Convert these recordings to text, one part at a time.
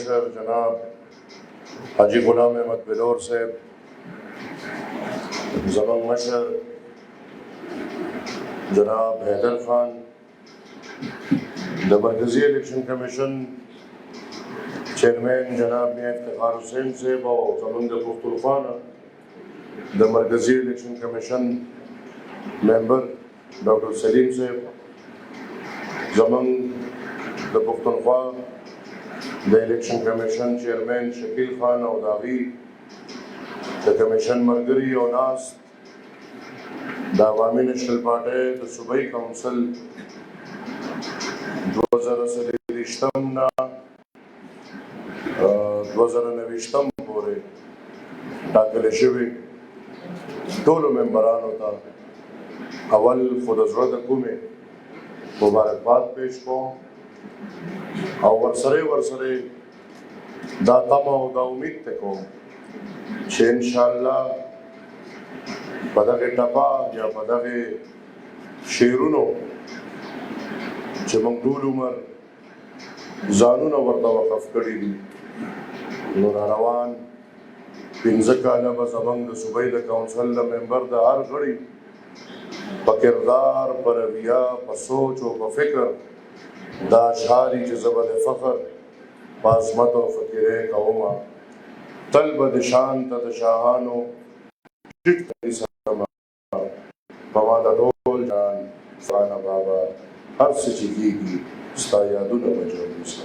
مشر جناب حاجی غلام احمد بلور صاحب، زمانگ مشر جناب حیدر خان، د مرکزی الیکشن کمیشن چیئرمین جناب میاں افتخار حسین صاحب او زمانگ د پختونخوا د مرکزی الیکشن کمیشن ممبر ډاکټر سلیم صاحب، زمانگ د پختونخوا د الیکشن کمیشن چیئرمین شکیل خان او داغي د کمیشن ملګري او ناس د عوامي نیشنل پارټۍ د صوبایي کونسل 2023 نه 2029 پورې ټاکلې شوي ټولو ممبرانو ته اول خو د زړه د کومې مبارکباد پیش کوم او ورسره دا تمه او دا امید ته کوم چې انشاءالله په دغه ټپه یا په دغه شعرونو چې موږ ټول عمر ځانونه ورته وقف کړي دي نو روان 15 کاله به زموږ د صوبایي د کونسل د ممبر د هر غړي په کردار، په رویه، په سوچ او په فکر دا اشعار چې زه به د فخر په عظمت او فقیرۍ کومه تل به د شان ته د شاهانو ټیټ کړي سمه په ما د ټول جان فانا بابا هر څه چې کېږي ستا یادونه به جوړوي ستا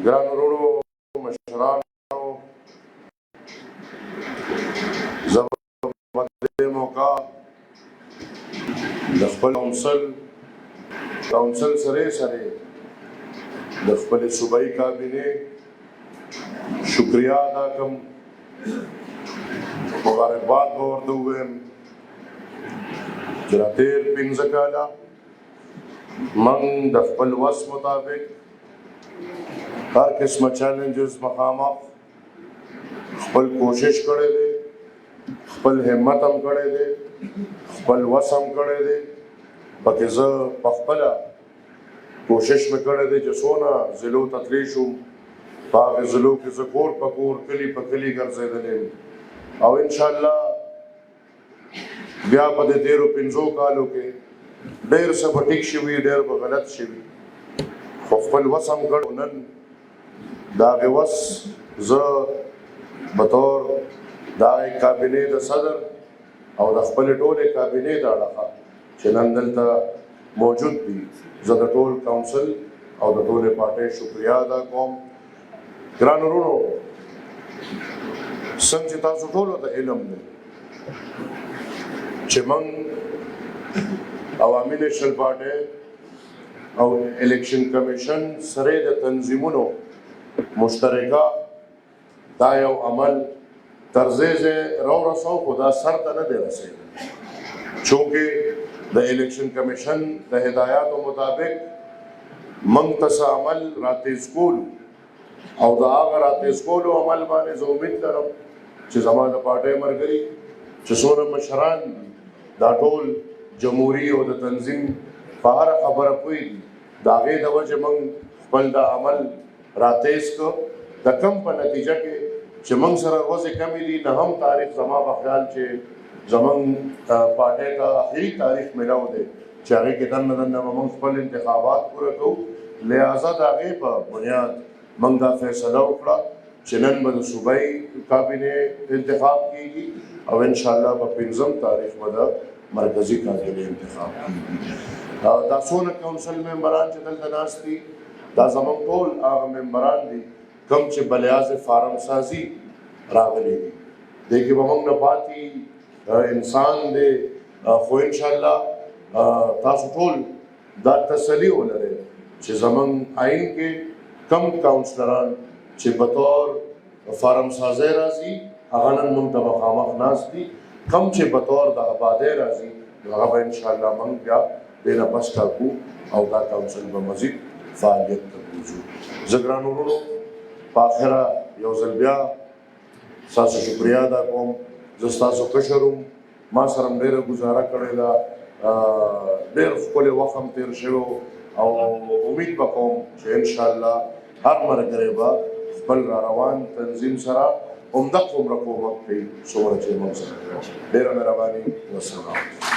ګرانو وروڼو مشرانو زه به په دې موقع د خپل کونسل سره د خپل صوبایي کابینې شکریا ادا کوم، مبارکباد به ورته ووایم چې را تېر 15 کاله موږ د خپل وس مطابق هر قسمه چیلنجز مخامخ خپل کوشش کړی دی، خپل همت هم کړی دی، خپل وس هم کړی دی. پکې زه پخپله کوشش مې کړی دی چې څونه ضلعو ته تللی شوم، په هغې ضلعو کې زه کور په کور کلي په کلي ګرځېدلی یم او انشاءالله بیا په دې تېرو 15 کالو کې ډېر څه به ټیک شوي، ډېر به غلط شوي، خو خپل وس هم کړی. نن د هغې وس زه بطور د هغې کابینې د صدر او د خپلې ټولې کابینې د اړخه چې نن دلته موجود دي، زه د ټول کونسل او د ټولې پارټۍ شکریا ادا کوم. ګرانو وروڼو، څنګه چې تاسو ټولو ته علم دی چې موږ عوامي نیشنل پارټۍ او الیکشن کمیشن سره د تنظیمونو مشترکه دا یو عمل تر ځای راورسوو، خو دا سر ته نه دی رسېدلی چونکې د الیکشن کمیشن د هدایاتو مطابق موږ ته څه عمل راتېز کولو او د هغه راتېز کولو عمل باندې زه امید لرم چې زما د پارټۍ ملګري چې څومره مشران دي دا ټول جمهوري او د تنظیم په هره خبره پوهېږي، د هغې د وجې موږ خپل دا عمل راتېز کړو. د کم په نتیجه کې چې موږ سره ورځې کمې دي، 9 تاریخ زما په خیال چې زموږ پارټۍ ته اخري تاریخ میلاو دی چې هغې کې دننه به موږ خپل انتخابات پوره کوو. لہذا د هغې په بنیاد موږ دا فیصله وکړه چې نن به د صوبایي کابینې انتخاب کېږي او انشاءالله په 15 تاریخ به د مرکزي کابینې انتخاب کېږي. دا څونه کونسل ممبران چې دلته ناست دي دا زموږ ټول هغه ممبران دي کوم چې بلیاز فارم سازي راغلي دي، دې کې به موږ نه پاتې انسان دی، خو انشاءالله تاسو ټول دا تسلي ولرئ چې زموږ آئین کې کم کونسلران چې بطور فارم سازی راځي هغه نن موږ ته مخامخ ناست دي، کم چې بطور د آبادۍ راځي هغه به انشاءالله موږ بیا دې نه پس ټاکو او دا کونسل به مزید فعالیت ته بوځو. زه ګرانو وروڼو په اخره یو ځل بیا ستاسو شکریا ادا کوم. زه ستاسو کشر وم، ما سره هم ډېره ګزاره کړې ده، ډېر ښکلی وخت هم تېر شوی و او امید وکوم چې ان شاء الله هر ملګری به خپل را روان تنظیم سره همدغه عمره کومک کوي څومره چې موږ سره ډېره مهرباني والسلام